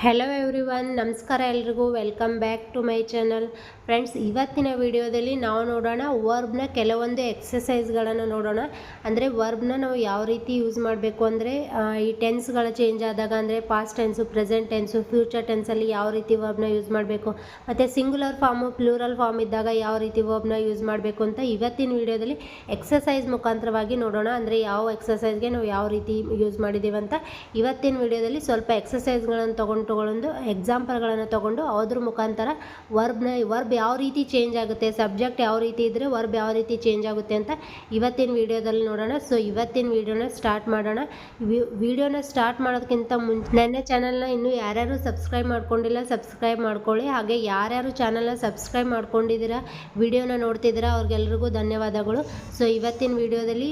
Hello everyone, ನಮಸ್ಕಾರ ಎಲ್ರಿಗೂ. Welcome back to my channel. Friends, ಇವತ್ತಿನ ವಿಡಿಯೋದಲ್ಲಿ ನಾವು ನೋಡೋಣ ವರ್ಬ್ನ ಕೆಲವೊಂದು ಎಕ್ಸಸೈಸ್ಗಳನ್ನು ನೋಡೋಣ. ಅಂದರೆ ವರ್ಬ್ನ ನಾವು ಯಾವ ರೀತಿ ಯೂಸ್ ಮಾಡಬೇಕು ಅಂದರೆ ಈ ಟೆನ್ಸ್ಗಳ ಚೇಂಜ್ ಆದಾಗ, ಅಂದರೆ past tense, present tense, future ಟೆನ್ಸಲ್ಲಿ ಯಾವ ರೀತಿ ವರ್ಬ್ನ ಯೂಸ್ ಮಾಡಬೇಕು, ಮತ್ತು ಸಿಂಗುಲರ್ ಫಾರ್ಮು, ಪ್ಲೂರಲ್ ಫಾರ್ಮ್ ಇದ್ದಾಗ ಯಾವ ರೀತಿ ವರ್ಬ್ನ ಯೂಸ್ ಮಾಡಬೇಕು ಅಂತ ಇವತ್ತಿನ ವಿಡಿಯೋದಲ್ಲಿ ಎಕ್ಸಸೈಸ್ ಮುಖಾಂತರವಾಗಿ ನೋಡೋಣ. ಅಂದರೆ ಯಾವ ಎಕ್ಸಸೈಸ್ಗೆ ನಾವು ಯಾವ ರೀತಿ ಯೂಸ್ ಮಾಡಿದ್ದೀವಿ ಅಂತ ಇವತ್ತಿನ ವಿಡಿಯೋದಲ್ಲಿ ಸ್ವಲ್ಪ ಎಕ್ಸಸೈಸ್ಗಳನ್ನು ತಗೊಂಡು ಎಕ್ಸಾಂಪಲ್ಗಳನ್ನು ತೊಗೊಂಡು ಅದ್ರ ಮುಖಾಂತರ ವರ್ಬ್ ಯಾವ ರೀತಿ ಚೇಂಜ್ ಆಗುತ್ತೆ, ಸಬ್ಜೆಕ್ಟ್ ಯಾವ ರೀತಿ ಇದ್ದರೆ ವರ್ಬ್ ಯಾವ ರೀತಿ ಚೇಂಜ್ ಆಗುತ್ತೆ ಅಂತ ಇವತ್ತಿನ ವಿಡಿಯೋದಲ್ಲಿ ನೋಡೋಣ. ಸೊ ಇವತ್ತಿನ ವಿಡಿಯೋನ ಸ್ಟಾರ್ಟ್ ಮಾಡೋಣ. ವಿಡಿಯೋನ ಸ್ಟಾರ್ಟ್ ಮಾಡೋದಕ್ಕಿಂತ ಮುಂಚೆ ನನ್ನ ಚಾನಲ್ನ ಇನ್ನೂ ಯಾರ್ಯಾರು ಸಬ್ಸ್ಕ್ರೈಬ್ ಮಾಡ್ಕೊಂಡಿಲ್ಲ ಸಬ್ಸ್ಕ್ರೈಬ್ ಮಾಡ್ಕೊಳ್ಳಿ. ಹಾಗೆ ಯಾರ್ಯಾರು ಚಾನಲ್ನ ಸಬ್ಸ್ಕ್ರೈಬ್ ಮಾಡ್ಕೊಂಡಿದ್ದೀರಾ, ವಿಡಿಯೋನ ನೋಡ್ತಿದ್ದೀರಾ, ಅವ್ರಿಗೆಲ್ರಿಗೂ ಧನ್ಯವಾದಗಳು. ಸೊ ಇವತ್ತಿನ ವಿಡಿಯೋದಲ್ಲಿ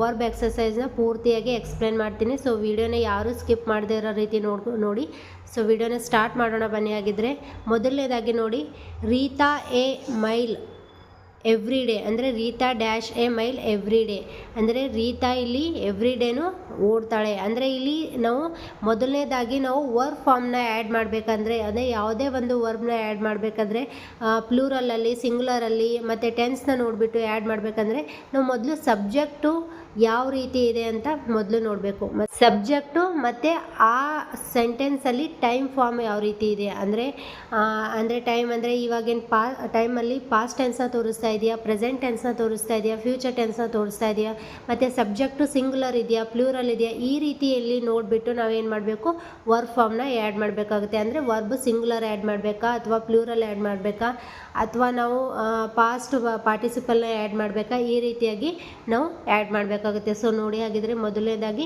ವರ್ಬ್ ಎಕ್ಸಸೈಸ್ನ ಪೂರ್ತಿಯಾಗಿ ಎಕ್ಸ್ಪ್ಲೇನ್ ಮಾಡ್ತೀನಿ. ಸೊ ವಿಡಿಯೋನ ಯಾರು ಸ್ಕಿಪ್ ಮಾಡದೇ ಇರೋ ರೀತಿ ನೋಡಿ. ಸೊ ವಿಡಿಯೋನ ಸ್ಟಾರ್ಟ್ ಮಾಡೋಣ ಬನ್ನಿ. ಆಗಿದ್ದರೆ ಮೊದಲನೇದಾಗಿ ನೋಡಿ, Rita a mile every day, ಅಂದರೆ Rita dash a mile every day, ಅಂದರೆ ರೀತಾ ಇಲ್ಲಿ ಎವ್ರಿ ಡೇನು ಓಡ್ತಾಳೆ. ಅಂದರೆ ಇಲ್ಲಿ ನಾವು ಮೊದಲನೇದಾಗಿ ನಾವು ವರ್ಬ್ ಫಾರ್ಮ್ನ ಆ್ಯಡ್ ಮಾಡಬೇಕಂದ್ರೆ, ಅದೇ ಯಾವುದೇ ಒಂದು ವರ್ಬ್ನ ಆ್ಯಡ್ ಮಾಡಬೇಕಾದ್ರೆ ಪ್ಲೂರಲಲ್ಲಿ, ಸಿಂಗುಲರಲ್ಲಿ ಮತ್ತು ಟೆನ್ಸ್ನ ನೋಡಿಬಿಟ್ಟು ಆ್ಯಡ್ ಮಾಡಬೇಕಂದ್ರೆ ನಾವು ಮೊದಲು ಸಬ್ಜೆಕ್ಟು ಯಾವ ರೀತಿ ಇದೆ ಅಂತ ಮೊದಲು ನೋಡಬೇಕು. ಸಬ್ಜೆಕ್ಟು ಮತ್ತು ಆ ಸೆಂಟೆನ್ಸಲ್ಲಿ ಟೈಮ್ ಫಾರ್ಮ್ ಯಾವ ರೀತಿ ಇದೆ, ಅಂದರೆ ಟೈಮ್ ಅಂದರೆ ಇವಾಗಿನ ಟೈಮಲ್ಲಿ ಪಾಸ್ಟ್ ಟೆನ್ಸ್ನ ತೋರಿಸ್ತಾ ಇದೆಯಾ, ಪ್ರೆಸೆಂಟ್ ಟೆನ್ಸ್ನ ತೋರಿಸ್ತಾ ಇದೆಯಾ, ಫ್ಯೂಚರ್ ಟೆನ್ಸ್ನ ತೋರಿಸ್ತಾ ಇದೆಯಾ, ಮತ್ತು ಸಬ್ಜೆಕ್ಟು ಸಿಂಗುಲರ್ ಇದೆಯಾ, ಪ್ಲೂರಲ್ ಇದೆಯಾ, ಈ ರೀತಿಯಲ್ಲಿ ನೋಡಿಬಿಟ್ಟು ನಾವೇನು ಮಾಡಬೇಕು, ವರ್ಬ್ ಫಾರ್ಮ್ನ ಆ್ಯಡ್ ಮಾಡಬೇಕಾಗುತ್ತೆ. ಅಂದರೆ ವರ್ಬ್ ಸಿಂಗುಲರ್ ಆ್ಯಡ್ ಮಾಡಬೇಕಾ ಅಥವಾ ಪ್ಲೂರಲ್ ಆ್ಯಡ್ ಮಾಡಬೇಕಾ ಅಥವಾ ನಾವು ಪಾಸ್ಟ್ ಪಾರ್ಟಿಸಿಪಲ್ನ ಆ್ಯಡ್ ಮಾಡಬೇಕಾ, ಈ ರೀತಿಯಾಗಿ ನಾವು ಆ್ಯಡ್ ಮಾಡಬೇಕಾಗುತ್ತೆ. ಸೊ ನೋಡಿ, ಹಾಗಿದ್ರೆ ಮೊದಲನೇದಾಗಿ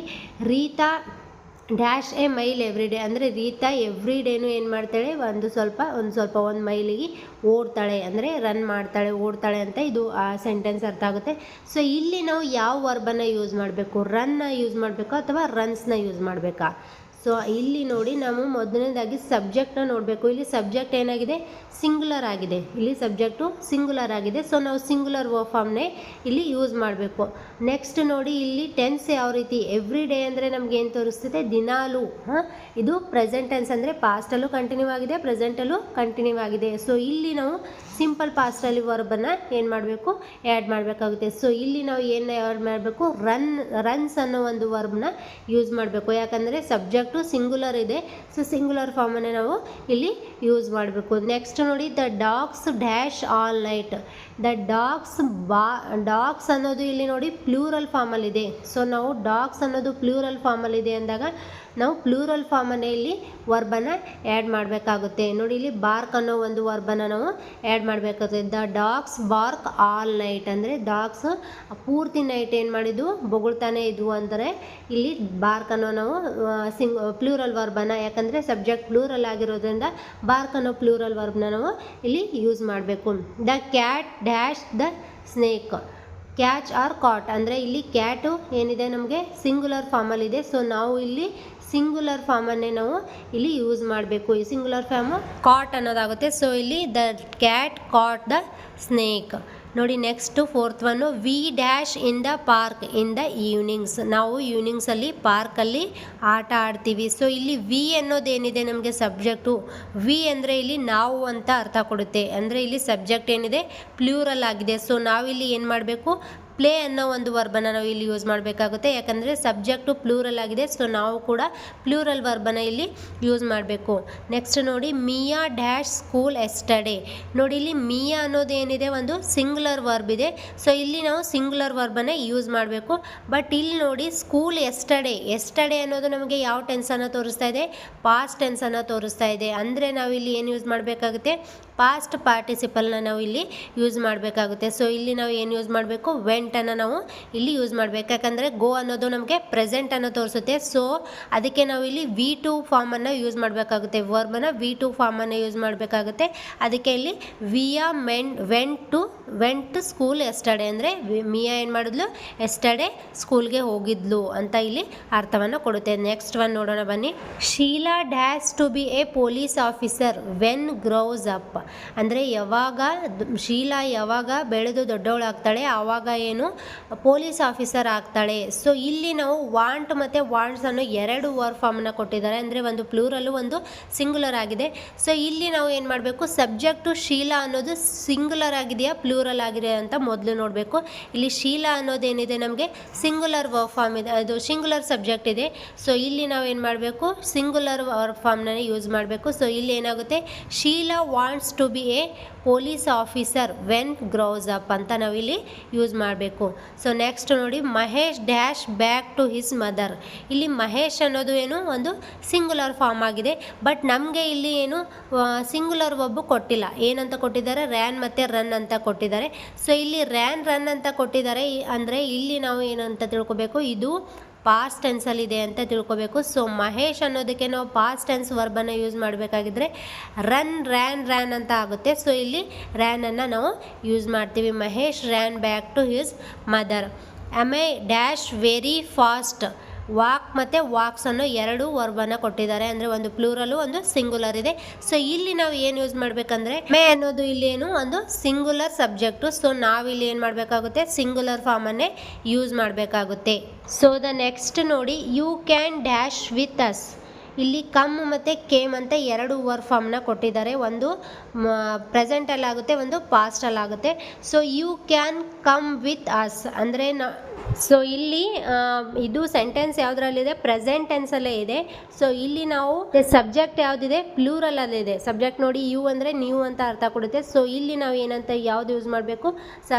Rita dash a mile every day, ಅಂದರೆ ರೀತಾ ಎವ್ರಿ ಡೇನು ಏನು ಮಾಡ್ತಾಳೆ, ಒಂದು ಮೈಲಿಗೆ ಓಡ್ತಾಳೆ, ಅಂದರೆ ರನ್ ಮಾಡ್ತಾಳೆ, ಓಡ್ತಾಳೆ ಅಂತ ಇದು ಆ ಸೆಂಟೆನ್ಸ್ ಅರ್ಥ ಆಗುತ್ತೆ. ಸೊ ಇಲ್ಲಿ ನಾವು ಯಾವ ವರ್ಬನ್ನು ಯೂಸ್ ಮಾಡಬೇಕು, ರನ್ನ ಯೂಸ್ ಮಾಡಬೇಕು ಅಥವಾ ರನ್ಸ್ನ ಯೂಸ್ ಮಾಡಬೇಕಾ? ಸೊ ಇಲ್ಲಿ ನೋಡಿ, ನಾವು ಮೊದಲನೇದಾಗಿ ಸಬ್ಜೆಕ್ಟ್ನ ನೋಡಬೇಕು. ಇಲ್ಲಿ ಸಬ್ಜೆಕ್ಟ್ ಏನಾಗಿದೆ, ಸಿಂಗುಲರ್ ಆಗಿದೆ. ಇಲ್ಲಿ ಸಬ್ಜೆಕ್ಟು ಸಿಂಗುಲರ್ ಆಗಿದೆ. ಸೊ ನಾವು ಸಿಂಗುಲರ್ ವರ್ಬ್ ಫಾರ್ಮ್ನೇ ಇಲ್ಲಿ ಯೂಸ್ ಮಾಡಬೇಕು. ನೆಕ್ಸ್ಟ್ ನೋಡಿ, ಇಲ್ಲಿ ಟೆನ್ಸ್ ಯಾವ ರೀತಿ, ಎವ್ರಿ ಡೇ ಅಂದರೆ ನಮ್ಗೆ ಏನು ತೋರಿಸ್ತಿದೆ, ದಿನಾಲು. ಇದು ಪ್ರೆಸೆಂಟ್ ಟೆನ್ಸ್, ಅಂದರೆ ಪಾಸ್ಟಲ್ಲೂ ಕಂಟಿನ್ಯೂ ಆಗಿದೆ, ಪ್ರೆಸೆಂಟಲ್ಲೂ ಕಂಟಿನ್ಯೂ ಆಗಿದೆ. ಸೊ ಇಲ್ಲಿ ನಾವು ಸಿಂಪಲ್ ಪಾಸ್ಟಲ್ಲಿ ವರ್ಬನ್ನು ಏನು ಮಾಡಬೇಕು, ಆ್ಯಡ್ ಮಾಡಬೇಕಾಗುತ್ತೆ. ಸೊ ಇಲ್ಲಿ ನಾವು ಏನು ಆ್ಯಡ್ ಮಾಡಬೇಕು, ರನ್ಸ್ ಅನ್ನೋ ಒಂದು ವರ್ಬ್ನ ಯೂಸ್ ಮಾಡಬೇಕು. ಯಾಕಂದರೆ ಸಬ್ಜೆಕ್ಟು ಸಿಂಗುಲರ್ ಇದೆ. ಸೊ ಸಿಂಗುಲರ್ ಫಾರ್ಮನ್ನೇ ನಾವು ಇಲ್ಲಿ ಯೂಸ್ ಮಾಡಬೇಕು. ನೆಕ್ಸ್ಟ್ ನೋಡಿ, the dogs dash all night. The dogs ಅನ್ನೋದು ಇಲ್ಲಿ ನೋಡಿ ಪ್ಲೂರಲ್ ಫಾರ್ಮಲ್ಲಿದೆ. ಸೊ ನಾವು ಡಾಗ್ಸ್ ಅನ್ನೋದು ಪ್ಲೂರಲ್ ಫಾರ್ಮಲ್ಲಿದೆ ಅಂದಾಗ ನಾವು ಪ್ಲೂರಲ್ ಫಾರ್ಮನ್ನೇ ಇಲ್ಲಿ ವರ್ಬನ್ನು ಆ್ಯಡ್ ಮಾಡಬೇಕಾಗುತ್ತೆ. ನೋಡಿ, ಇಲ್ಲಿ ಬಾರ್ಕ್ ಅನ್ನೋ ಒಂದು ವರ್ಬನ್ನು ನಾವು ಆ್ಯಡ್ ಮಾಡಬೇಕಾಗುತ್ತೆ. The dogs bark all night, ಅಂದರೆ ಡಾಗ್ಸ್ ಪೂರ್ತಿ ನೈಟ್ ಏನು ಮಾಡಿದ್ದು, ಬೊಗಳ್ತಾನೆ ಇದ್ವು ಅಂದರೆ ಇಲ್ಲಿ ಬಾರ್ಕ್ ಅನ್ನೋ ನಾವು ಪ್ಲೂರಲ್ ವರ್ಬನ್ನು, ಯಾಕಂದರೆ ಸಬ್ಜೆಕ್ಟ್ ಪ್ಲೂರಲ್ ಆಗಿರೋದ್ರಿಂದ ಬಾರ್ಕ್ ಅನ್ನೋ ಪ್ಲೂರಲ್ ವರ್ಬ್ನ ನಾವು ಇಲ್ಲಿ ಯೂಸ್ ಮಾಡಬೇಕು. The cat dash the snake, catch or caught, ಅಂದರೆ ಇಲ್ಲಿ ಕ್ಯಾಟು ಏನಿದೆ ನಮಗೆ ಸಿಂಗುಲರ್ ಫಾರ್ಮಲ್ಲಿದೆ. ಸೊ ನಾವು ಇಲ್ಲಿ ಸಿಂಗುಲರ್ ಫಾರ್ಮನ್ನೇ ನಾವು ಇಲ್ಲಿ ಯೂಸ್ ಮಾಡಬೇಕು. ಈ ಸಿಂಗುಲರ್ ಫಾರ್ಮು ಕಾಟ್ ಅನ್ನೋದಾಗುತ್ತೆ. ಸೊ ಇಲ್ಲಿ the cat caught the snake. ನೋಡಿ, next fourth one, we dash in the park in the evenings. ನಾವು ಈವ್ನಿಂಗ್ಸಲ್ಲಿ ಪಾರ್ಕಲ್ಲಿ ಆಟ ಆಡ್ತೀವಿ. ಸೊ ಇಲ್ಲಿ ವಿ ಅನ್ನೋದೇನಿದೆ ನಮಗೆ ಸಬ್ಜೆಕ್ಟು, ವಿ ಅಂದರೆ ಇಲ್ಲಿ ನಾವು ಅಂತ ಅರ್ಥ ಕೊಡುತ್ತೆ. ಅಂದರೆ ಇಲ್ಲಿ ಸಬ್ಜೆಕ್ಟ್ ಏನಿದೆ ಪ್ಲೂರಲ್ ಆಗಿದೆ. ಸೊ ನಾವಿಲ್ಲಿ ಏನು ಮಾಡಬೇಕು, ಪ್ಲೇ ಅನ್ನೋ ಒಂದು ವರ್ಬನ್ನು ನಾವು ಇಲ್ಲಿ ಯೂಸ್ ಮಾಡಬೇಕಾಗುತ್ತೆ. ಯಾಕಂದರೆ ಸಬ್ಜೆಕ್ಟು ಪ್ಲೂರಲ್ ಆಗಿದೆ. ಸೊ ನಾವು ಕೂಡ ಪ್ಲೂರಲ್ ವರ್ಬನ್ನು ಇಲ್ಲಿ ಯೂಸ್ ಮಾಡಬೇಕು. ನೆಕ್ಸ್ಟ್ ನೋಡಿ, ಮಿಯಾ ಡ್ಯಾಶ್ ಸ್ಕೂಲ್ ಎಸ್ಟರ್ಡೇ. ನೋಡಿ, ಇಲ್ಲಿ ಮಿಯಾ ಅನ್ನೋದೇನಿದೆ ಒಂದು ಸಿಂಗುಲರ್ ವರ್ಬ್ ಇದೆ. ಸೊ ಇಲ್ಲಿ ನಾವು ಸಿಂಗುಲರ್ ವರ್ಬನ್ನು ಯೂಸ್ ಮಾಡಬೇಕು. ಬಟ್ ಇಲ್ಲಿ ನೋಡಿ, ಸ್ಕೂಲ್ ಎಸ್ಟರ್ಡೇ ಅನ್ನೋದು ನಮಗೆ ಯಾವ ಟೆನ್ಸನ್ನು ತೋರಿಸ್ತಾ ಇದೆ, ಪಾಸ್ಟ್ ಟೆನ್ಸನ್ನು ತೋರಿಸ್ತಾ ಇದೆ. ಅಂದರೆ ನಾವಿಲ್ಲಿ ಏನು ಯೂಸ್ ಮಾಡಬೇಕಾಗುತ್ತೆ, ಪಾಸ್ಟ್ ಪಾರ್ಟಿಸಿಪಲ್ನ ನಾವು ಇಲ್ಲಿ ಯೂಸ್ ಮಾಡಬೇಕಾಗುತ್ತೆ. ಸೊ ಇಲ್ಲಿ ನಾವು ಏನು ಯೂಸ್ ಮಾಡಬೇಕು, ವೆಂಟನ್ನು ನಾವು ಇಲ್ಲಿ ಯೂಸ್ ಮಾಡಬೇಕು. ಯಾಕಂದರೆ ಗೋ ಅನ್ನೋದು ನಮಗೆ ಪ್ರೆಸೆಂಟನ್ನು ತೋರಿಸುತ್ತೆ. ಸೊ ಅದಕ್ಕೆ ನಾವು ಇಲ್ಲಿ V2 ಫಾರ್ಮನ್ನು ಯೂಸ್ ಮಾಡಬೇಕಾಗುತ್ತೆ. ವರ್ಬನ್ನು V2 ಫಾರ್ಮನ್ನು ಯೂಸ್ ಮಾಡಬೇಕಾಗುತ್ತೆ. ಅದಕ್ಕೆ ಇಲ್ಲಿ ವಿಯಾ ವೆಂಟ್ ಸ್ಕೂಲ್ ಎಸ್ಟರ್ಡೇ, ಅಂದರೆ ಮಿಯಾ ಏನು ಮಾಡಿದ್ಲು, ಎಸ್ಟರ್ಡೇ ಸ್ಕೂಲ್ಗೆ ಹೋಗಿದ್ಲು ಅಂತ ಇಲ್ಲಿ ಅರ್ಥವನ್ನು ಕೊಡುತ್ತೆ. ನೆಕ್ಸ್ಟ್ ಒನ್ ನೋಡೋಣ ಬನ್ನಿ. Sheela dash to be a police officer when grows up, ಅಂದರೆ ಶೀಲಾ ಯಾವಾಗ ಬೆಳೆದು ದೊಡ್ಡವಳಾಗ್ತಾಳೆ ಆವಾಗ ಏನು ಏನು ಪೊಲೀಸ್ ಆಫೀಸರ್ ಆಗ್ತಾಳೆ. ಸೊ ಇಲ್ಲಿ ನಾವು ವಾಂಟ್ ಮತ್ತು ವಾಂಟ್ಸನ್ನು ಎರಡು ವರ್ಬ್ ಫಾರ್ಮನ್ನು ಕೊಟ್ಟಿದ್ದಾರೆ, ಅಂದರೆ ಒಂದು ಪ್ಲೂರಲ್ಲು ಒಂದು ಸಿಂಗುಲರ್ ಆಗಿದೆ. ಸೊ ಇಲ್ಲಿ ನಾವು ಏನು ಮಾಡಬೇಕು, ಸಬ್ಜೆಕ್ಟು ಶೀಲಾ ಅನ್ನೋದು ಸಿಂಗುಲರ್ ಆಗಿದೆಯಾ ಪ್ಲೂರಲ್ ಆಗಿದೆ ಅಂತ ಮೊದಲು ನೋಡಬೇಕು. ಇಲ್ಲಿ ಶೀಲಾ ಅನ್ನೋದೇನಿದೆ ನಮಗೆ ಸಿಂಗುಲರ್ ವರ್ಬ್ ಫಾರ್ಮ್ ಇದೆ, ಅದು ಸಿಂಗುಲರ್ ಸಬ್ಜೆಕ್ಟ್ ಇದೆ. ಸೊ ಇಲ್ಲಿ ನಾವು ಏನು ಮಾಡಬೇಕು, ಸಿಂಗುಲರ್ ವರ್ಬ್ ಫಾರ್ಮ್ನ ಯೂಸ್ ಮಾಡಬೇಕು. ಸೊ ಇಲ್ಲಿ ಏನಾಗುತ್ತೆ, Sheela wants to be a police officer when grows up ಅಂತ ನಾವಿಲ್ಲಿ ಯೂಸ್ ಮಾಡಬೇಕು. ಸೊ ನೆಕ್ಸ್ಟ್ ನೋಡಿ, Mahesh dash back to his mother. ಇಲ್ಲಿ ಮಹೇಶ್ ಅನ್ನೋದು ಏನು ಒಂದು ಸಿಂಗುಲರ್ ಫಾರ್ಮ್ ಆಗಿದೆ, ಬಟ್ ನಮಗೆ ಇಲ್ಲಿ ಏನು ಸಿಂಗುಲರ್ ವರ್ಬ್ ಕೊಟ್ಟಿಲ್ಲ. ಏನಂತ ಕೊಟ್ಟಿದ್ದಾರೆ, ರ್ಯಾನ್ ಮತ್ತು ರನ್ ಅಂತ ಕೊಟ್ಟಿದ್ದಾರೆ. ಸೊ ಇಲ್ಲಿ ರ್ಯಾನ್ ರನ್ ಅಂತ ಕೊಟ್ಟಿದ್ದಾರೆ, ಅಂದರೆ ಇಲ್ಲಿ ನಾವು ಏನಂತ ತಿಳ್ಕೊಬೇಕು, ಇದು ಪಾಸ್ಟ್ ಟೆನ್ಸಲ್ಲಿದೆ ಅಂತ ತಿಳ್ಕೊಬೇಕು. ಸೊ ಮಹೇಶ್ ಅನ್ನೋದಕ್ಕೆ ನಾವು ಪಾಸ್ಟ್ ಟೆನ್ಸ್ ವರ್ಬನ್ನು ಯೂಸ್ ಮಾಡಬೇಕಾಗಿದ್ರೆ ರನ್ ರ್ಯಾನ್ ಅಂತ ಆಗುತ್ತೆ. ಸೊ ಇಲ್ಲಿ ರ್ಯಾನನ್ನು ನಾವು ಯೂಸ್ ಮಾಡ್ತೀವಿ. Mahesh ran back to his mother. I dash very fast. Walk ಮತ್ತು ವಾಕ್ಸ್ ಅನ್ನೋ ಎರಡು ವರ್ಬನ್ನು ಕೊಟ್ಟಿದ್ದಾರೆ, ಅಂದರೆ ಒಂದು ಪ್ಲೂರಲು ಒಂದು ಸಿಂಗುಲರ್ ಇದೆ. ಸೊ ಇಲ್ಲಿ ನಾವು ಏನು ಯೂಸ್ ಮಾಡಬೇಕಂದ್ರೆ, ಮೇ ಅನ್ನೋದು ಇಲ್ಲಿ ಏನು ಒಂದು ಸಿಂಗುಲರ್ ಸಬ್ಜೆಕ್ಟು. ಸೊ ನಾವಿಲ್ಲಿ ಏನು ಮಾಡಬೇಕಾಗುತ್ತೆ, ಸಿಂಗುಲರ್ ಫಾರ್ಮನ್ನೇ ಯೂಸ್ ಮಾಡಬೇಕಾಗುತ್ತೆ. ಸೊ ದ ನೆಕ್ಸ್ಟ್ ನೋಡಿ, you can dash with us. ಇಲ್ಲಿ ಕಮ್ ಮತ್ತು ಕೇಮ್ ಅಂತ ಎರಡು ವರ್ಬ್ ಫಾರ್ಮ್ನ ಕೊಟ್ಟಿದ್ದಾರೆ, ಒಂದು ಪ್ರೆಸೆಂಟಲ್ಲಾಗುತ್ತೆ, ಒಂದು ಪಾಸ್ಟಲ್ಲಾಗುತ್ತೆ. So you can come with us ಅಂದರೆ ಸೊ ಇಲ್ಲಿ ಇದು ಸೆಂಟೆನ್ಸ್ ಯಾವುದರಲ್ಲಿದೆ, ಪ್ರೆಸೆಂಟ್ ಟೆನ್ಸಲ್ಲೇ ಇದೆ. ಸೊ ಇಲ್ಲಿ ನಾವು ಸಬ್ಜೆಕ್ಟ್ ಯಾವುದಿದೆ, ಪ್ಲೂರಲಲ್ಲಿದೆ. ಸಬ್ಜೆಕ್ಟ್ ನೋಡಿ, ಯು ಅಂದರೆ ನೀವು ಅಂತ ಅರ್ಥ ಕೊಡುತ್ತೆ. ಸೊ ಇಲ್ಲಿ ನಾವು ಏನಂತ ಯಾವುದು ಯೂಸ್ ಮಾಡಬೇಕು,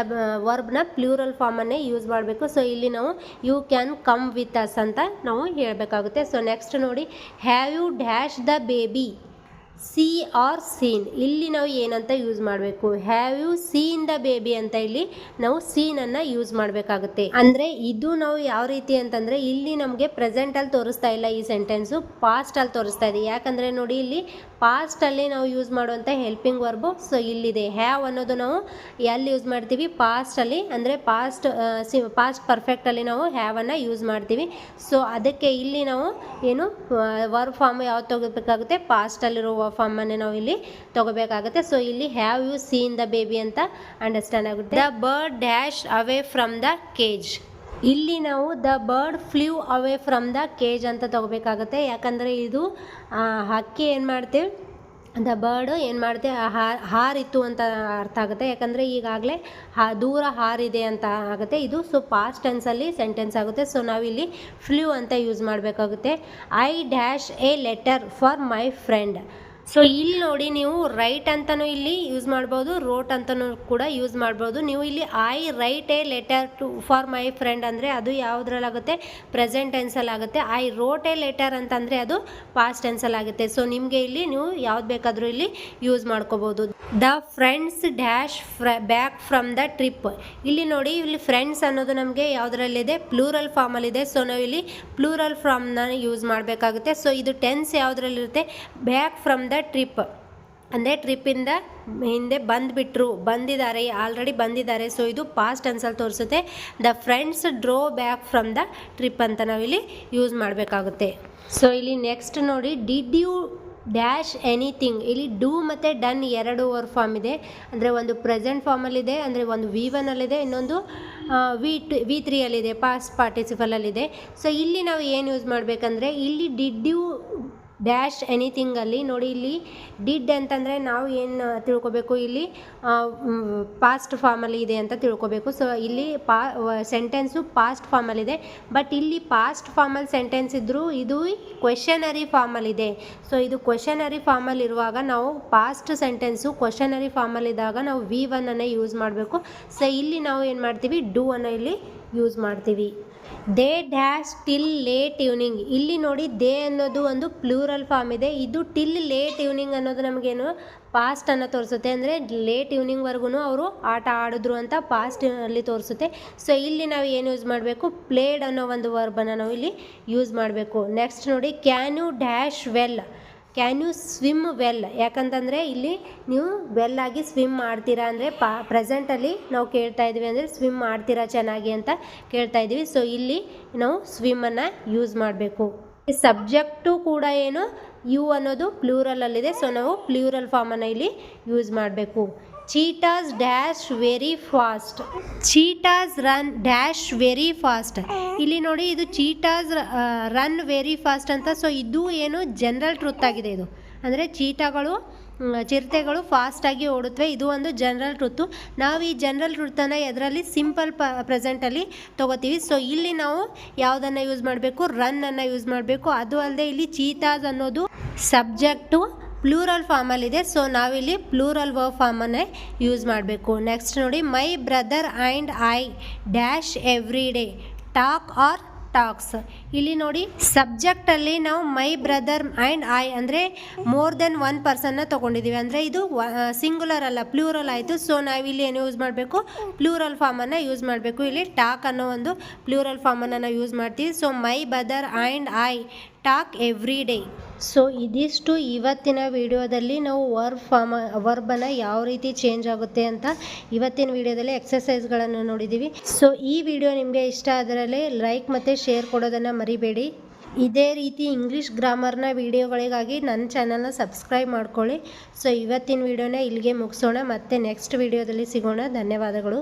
ವರ್ಬ್ನ ಪ್ಲೂರಲ್ ಫಾರ್ಮನ್ನೇ ಯೂಸ್ ಮಾಡಬೇಕು. ಸೊ ಇಲ್ಲಿ ನಾವು you can come with us ಅಂತ ನಾವು ಹೇಳಬೇಕಾಗುತ್ತೆ. ಸೊ ನೆಕ್ಸ್ಟ್ ನೋಡಿ, have you dash the baby see or seen. ಇಲ್ಲಿ ನಾವು ಏನಂತ ಯೂಸ್ ಮಾಡಬೇಕು, have you seen the baby ಅಂತ ಇಲ್ಲಿ ನಾವು ಸೀನನ್ನು ಯೂಸ್ ಮಾಡಬೇಕಾಗುತ್ತೆ. ಅಂದರೆ ಇದು ನಾವು ಯಾವ ರೀತಿ ಅಂತಂದರೆ, ಇಲ್ಲಿ ನಮಗೆ ಪ್ರೆಸೆಂಟಲ್ಲಿ ತೋರಿಸ್ತಾ ಇಲ್ಲ ಈ ಸೆಂಟೆನ್ಸು, ಪಾಸ್ಟಲ್ಲಿ ತೋರಿಸ್ತಾ ಇದೆ. ಯಾಕಂದರೆ ನೋಡಿ, ಇಲ್ಲಿ ಪಾಸ್ಟಲ್ಲಿ ನಾವು ಯೂಸ್ ಮಾಡುವಂಥ ಹೆಲ್ಪಿಂಗ್ ವರ್ಬು ಸೊ ಇಲ್ಲಿದೆ. ಹ್ಯಾವ್ ಅನ್ನೋದು ನಾವು ಎಲ್ಲಿ ಯೂಸ್ ಮಾಡ್ತೀವಿ, ಪಾಸ್ಟಲ್ಲಿ, ಅಂದರೆ ಪಾಸ್ಟ್ ಪರ್ಫೆಕ್ಟಲ್ಲಿ ನಾವು ಹ್ಯಾವನ್ನು ಯೂಸ್ ಮಾಡ್ತೀವಿ. ಸೊ ಅದಕ್ಕೆ ಇಲ್ಲಿ ನಾವು ಏನು ವರ್ಬ್ ಫಾರ್ಮ್ ಯಾವ್ದು ತಗೋಬೇಕಾಗುತ್ತೆ, ಪಾಸ್ಟಲ್ಲಿರೋ ವರ್ಬ್ ಫಾರ್ಮನ್ನೇ ನಾವು ಇಲ್ಲಿ ತಗೋಬೇಕಾಗುತ್ತೆ. ಸೊ ಇಲ್ಲಿ have you seen the baby ಅಂತ ಅಂಡರ್ಸ್ಟ್ಯಾಂಡ್ ಆಗುತ್ತೆ. The bird dash away from the cage. ಇಲ್ಲಿ ನಾವು the bird flew away from the cage ಅಂತ ತಗೋಬೇಕಾಗುತ್ತೆ. ಯಾಕಂದರೆ ಇದು ಹಕ್ಕಿ ಏನು ಮಾಡ್ತೀವಿ, ದ ಬರ್ಡ್ ಏನು ಮಾಡುತ್ತೆ, ಹಾರಿತ್ತು ಅಂತ ಅರ್ಥ ಆಗುತ್ತೆ. ಯಾಕಂದರೆ ಈಗಾಗಲೇ ದೂರ ಹಾರಿದೆ ಅಂತ ಆಗುತ್ತೆ ಇದು. ಸೊ ಪಾಸ್ಟ್ ಟೆನ್ಸಲ್ಲಿ ಸೆಂಟೆನ್ಸ್ ಆಗುತ್ತೆ. ಸೊ ನಾವಿಲ್ಲಿ ಫ್ಲೂ ಅಂತ ಯೂಸ್ ಮಾಡಬೇಕಾಗುತ್ತೆ. I dash A letter for my friend. So ಇಲ್ಲಿ ನೋಡಿ, ನೀವು ರೈಟ್ ಅಂತಲೂ ಇಲ್ಲಿ ಯೂಸ್ ಮಾಡ್ಬೋದು, ರೋಟ್ ಅಂತಲೂ ಕೂಡ ಯೂಸ್ ಮಾಡ್ಬೋದು. ನೀವು ಇಲ್ಲಿ I write a letter for my friend ಅಂದರೆ ಅದು ಯಾವುದ್ರಲ್ಲಾಗುತ್ತೆ, ಪ್ರೆಸೆಂಟ್ ಟೆನ್ಸಲ್ಲಾಗುತ್ತೆ. ಐ ರೋಟ್ ಎ ಲೆಟರ್ ಅಂತಂದರೆ ಅದು ಪಾಸ್ಟ್ ಟೆನ್ಸಲ್ಲಾಗುತ್ತೆ. ಸೊ ನಿಮಗೆ ಇಲ್ಲಿ ನೀವು ಯಾವ್ದು ಬೇಕಾದರೂ ಇಲ್ಲಿ ಯೂಸ್ ಮಾಡ್ಕೋಬೋದು. The friends dash back from the trip. ಇಲ್ಲಿ ನೋಡಿ, ಇಲ್ಲಿ ಫ್ರೆಂಡ್ಸ್ ಅನ್ನೋದು ನಮಗೆ ಯಾವುದರಲ್ಲಿದೆ, ಪ್ಲೂರಲ್ ಫಾರ್ಮಲ್ಲಿದೆ. ಸೊ ನಾವು ಇಲ್ಲಿ ಪ್ಲೂರಲ್ ಫಾರ್ಮ್ನ ಯೂಸ್ ಮಾಡಬೇಕಾಗುತ್ತೆ. ಸೊ ಇದು ಟೆನ್ಸ್ ಯಾವುದರಲ್ಲಿರುತ್ತೆ, ಬ್ಯಾಕ್ ಫ್ರಮ್ ದ ಟ್ರಿಪ್ ಅಂದರೆ ಟ್ರಿಪ್ಪಿಂದ ಹಿಂದೆ ಬಂದಿದ್ದಾರೆ, ಆಲ್ರೆಡಿ ಬಂದಿದ್ದಾರೆ. ಸೊ ಇದು ಪಾಸ್ಟ್ ಟೆನ್ಸಲ್ಲಿ ತೋರಿಸುತ್ತೆ. The friends ಡ್ರೋ back from the trip ಅಂತ ನಾವಿಲ್ಲಿ ಯೂಸ್ ಮಾಡಬೇಕಾಗುತ್ತೆ. ಸೊ ಇಲ್ಲಿ ನೆಕ್ಸ್ಟ್ ನೋಡಿ, ಡಿಡ್ ಯು ಡ್ಯಾಶ್ ಎನಿಥಿಂಗ್. ಇಲ್ಲಿ ಡೂ ಮತ್ತು ಡನ್ ಎರಡು ವರ್ಬ್ ಫಾರ್ಮ್ ಇದೆ, ಅಂದರೆ ಒಂದು ಪ್ರೆಸೆಂಟ್ ಫಾರ್ಮಲ್ಲಿದೆ, ಅಂದರೆ ಒಂದು V1ಅಲ್ಲಿದೆ, ಇನ್ನೊಂದು V3ಅಲ್ಲಿದೆ, ಪಾಸ್ಟ್ ಪಾರ್ಟಿಸಿಪಲಲ್ಲಿದೆ. ಸೊ ಇಲ್ಲಿ ನಾವು ಏನು ಯೂಸ್ ಮಾಡಬೇಕಂದ್ರೆ, ಇಲ್ಲಿ ಡಿಡ್ ಯು ಡ್ಯಾಶ್ ಎನಿಥಿಂಗಲ್ಲಿ ನೋಡಿ, ಇಲ್ಲಿ ಡಿಡ್ ಅಂತಂದರೆ ನಾವು ಏನು ತಿಳ್ಕೊಬೇಕು, ಇಲ್ಲಿ ಪಾಸ್ಟ್ ಫಾರ್ಮಲ್ಲಿ ಇದೆ ಅಂತ ತಿಳ್ಕೊಬೇಕು. ಸೊ ಇಲ್ಲಿ ಸೆಂಟೆನ್ಸು ಪಾಸ್ಟ್ ಫಾರ್ಮಲ್ಲಿದೆ, ಬಟ್ ಇಲ್ಲಿ ಪಾಸ್ಟ್ ಫಾರ್ಮಲ್ಲಿ ಸೆಂಟೆನ್ಸ್ ಇದ್ದರೂ ಇದು ಕ್ವೆಶನರಿ ಫಾರ್ಮಲ್ಲಿದೆ. ಸೊ ಇದು ಕ್ವೆಶನರಿ ಫಾರ್ಮಲ್ಲಿರುವಾಗ ನಾವು ಪಾಸ್ಟ್ ಸೆಂಟೆನ್ಸು ಕ್ವೆಶನರಿ ಫಾರ್ಮಲ್ಲಿದ್ದಾಗ ನಾವು V1ಅನ್ನೇ ಯೂಸ್ ಮಾಡಬೇಕು. ಸೊ ಇಲ್ಲಿ ನಾವು ಏನು ಮಾಡ್ತೀವಿ, ಡೂ ಅನ್ನು ಇಲ್ಲಿ ಯೂಸ್ ಮಾಡ್ತೀವಿ. They dash till late evening. ಇಲ್ಲಿ ನೋಡಿ, ದೇ ಅನ್ನೋದು ಒಂದು ಪ್ಲೂರಲ್ ಫಾರ್ಮ್ ಇದೆ. ಇದು ಟಿಲ್ ಲೇಟ್ ಈವ್ನಿಂಗ್ ಅನ್ನೋದು ನಮಗೇನು ಪಾಸ್ಟನ್ನು ತೋರಿಸುತ್ತೆ, ಅಂದರೆ ಲೇಟ್ ಈವ್ನಿಂಗ್ವರೆಗೂ ಅವರು ಆಟ ಆಡಿದ್ರು ಅಂತ ಪಾಸ್ಟಲ್ಲಿ ತೋರಿಸುತ್ತೆ. ಸೊ ಇಲ್ಲಿ ನಾವು ಏನು ಯೂಸ್ ಮಾಡಬೇಕು, ಪ್ಲೇಡ್ ಅನ್ನೋ ಒಂದು ವರ್ಬನ್ನು ನಾವು ಇಲ್ಲಿ ಯೂಸ್ ಮಾಡಬೇಕು. ನೆಕ್ಸ್ಟ್ ನೋಡಿ, can you dash well. Can you swim well. ಯಾಕಂತಂದರೆ ಇಲ್ಲಿ ನೀವು ವೆಲ್ ಆಗಿ ಸ್ವಿಮ್ ಮಾಡ್ತೀರಾ ಅಂದರೆ ಪ್ರೆಸೆಂಟಲ್ಲಿ ನಾವು ಕೇಳ್ತಾ ಇದ್ದೀವಿ, ಅಂದರೆ ಸ್ವಿಮ್ ಮಾಡ್ತೀರಾ ಚೆನ್ನಾಗಿ ಅಂತ ಕೇಳ್ತಾ ಇದ್ದೀವಿ. ಸೊ ಇಲ್ಲಿ ನಾವು ಸ್ವಿಮ್ಮನ್ನು ಯೂಸ್ ಮಾಡಬೇಕು. ಸಬ್ಜೆಕ್ಟು ಕೂಡ ಏನು, ಯು ಅನ್ನೋದು ಪ್ಲೂರಲಲ್ಲಿದೆ. ಸೊ ನಾವು ಪ್ಲೂರಲ್ ಫಾರ್ಮನ್ನು ಇಲ್ಲಿ ಯೂಸ್ ಮಾಡಬೇಕು. Cheetahs dash very fast. Cheetahs run dash very fast. ಇಲ್ಲಿ ನೋಡಿ ಇದು ಚೀಟಾಸ್ ರನ್ ವೆರಿ ಫಾಸ್ಟ್ ಅಂತ. ಸೊ ಇದು ಏನು ಜನರಲ್ ಟ್ರೂತ್ ಆಗಿದೆ. ಇದು ಅಂದರೆ ಚಿರತೆಗಳು ಫಾಸ್ಟಾಗಿ ಓಡುತ್ತವೆ. ಇದು ಒಂದು ಜನರಲ್ ಟ್ರೂತು. ನಾವು ಈ ಜನರಲ್ ಟ್ರೂತನ್ನು ಎದರಲ್ಲಿ ಸಿಂಪಲ್ ಪ್ರೆಸೆಂಟಲ್ಲಿ ತೊಗೋತೀವಿ. ಸೊ ಇಲ್ಲಿ ನಾವು ಯಾವುದನ್ನು ಯೂಸ್ ಮಾಡಬೇಕು, ರನ್ನನ್ನು ಯೂಸ್ ಮಾಡಬೇಕು. ಅದು ಅಲ್ಲದೆ ಇಲ್ಲಿ ಚೀತಾಸ್ ಅನ್ನೋದು ಸಬ್ಜೆಕ್ಟು ಪ್ಲೂರಲ್ ಫಾರ್ಮಲ್ಲಿದೆ. ಸೊ ನಾವಿಲ್ಲಿ ಪ್ಲೂರಲ್ ವರ್ಬ್ ಫಾರ್ಮನ್ನೇ ಯೂಸ್ ಮಾಡಬೇಕು. ನೆಕ್ಸ್ಟ್ ನೋಡಿ, my brother and I dash every day talk or talks. ಇಲ್ಲಿ ನೋಡಿ ಸಬ್ಜೆಕ್ಟಲ್ಲಿ ನಾವು ಮೈ ಬ್ರದರ್ ಆ್ಯಂಡ್ ಐ ಅಂದರೆ ಮೋರ್ ದೆನ್ ಒನ್ ಪರ್ಸನ್ನ ತೊಗೊಂಡಿದ್ದೀವಿ. ಅಂದರೆ ಇದು ಸಿಂಗುಲರ್ ಅಲ್ಲ, ಪ್ಲೂರಲ್ ಆಯಿತು. ಸೊ ನಾವಿಲ್ಲಿ ಏನು ಯೂಸ್ ಮಾಡಬೇಕು, ಪ್ಲೂರಲ್ ಫಾರ್ಮನ್ನು ಯೂಸ್ ಮಾಡಬೇಕು. ಇಲ್ಲಿ ಟಾಕ್ ಅನ್ನೋ ಒಂದು ಪ್ಲೂರಲ್ ಫಾರ್ಮನ್ನು ನಾವು ಯೂಸ್ ಮಾಡ್ತೀವಿ. So my brother and I talk every day. So ಇದಿಷ್ಟು ಇವತ್ತಿನ ವಿಡಿಯೋದಲ್ಲಿ ನಾವು ವರ್ಬನ್ನು ಯಾವ ರೀತಿ ಚೇಂಜ್ ಆಗುತ್ತೆ ಅಂತ ಇವತ್ತಿನ ವಿಡಿಯೋದಲ್ಲಿ ಎಕ್ಸಸೈಸ್ಗಳನ್ನು ನೋಡಿದ್ದೀವಿ. ಸೊ ಈ ವಿಡಿಯೋ ನಿಮಗೆ ಇಷ್ಟ ಆದರಲ್ಲಿ ಲೈಕ್ ಮತ್ತು ಶೇರ್ ಕೊಡೋದನ್ನು ಮರಿಬೇಡಿ. ಇದೇ ರೀತಿ ಇಂಗ್ಲೀಷ್ ಗ್ರಾಮರ್ನ ವಿಡಿಯೋಗಳಿಗಾಗಿ ನನ್ನ ಚಾನಲ್ನ ಸಬ್ಸ್ಕ್ರೈಬ್ ಮಾಡ್ಕೊಳ್ಳಿ. ಸೊ ಇವತ್ತಿನ ವಿಡಿಯೋನ ಇಲ್ಲಿಗೆ ಮುಗಿಸೋಣ. ಮತ್ತೆ ನೆಕ್ಸ್ಟ್ ವಿಡಿಯೋದಲ್ಲಿ ಸಿಗೋಣ. ಧನ್ಯವಾದಗಳು.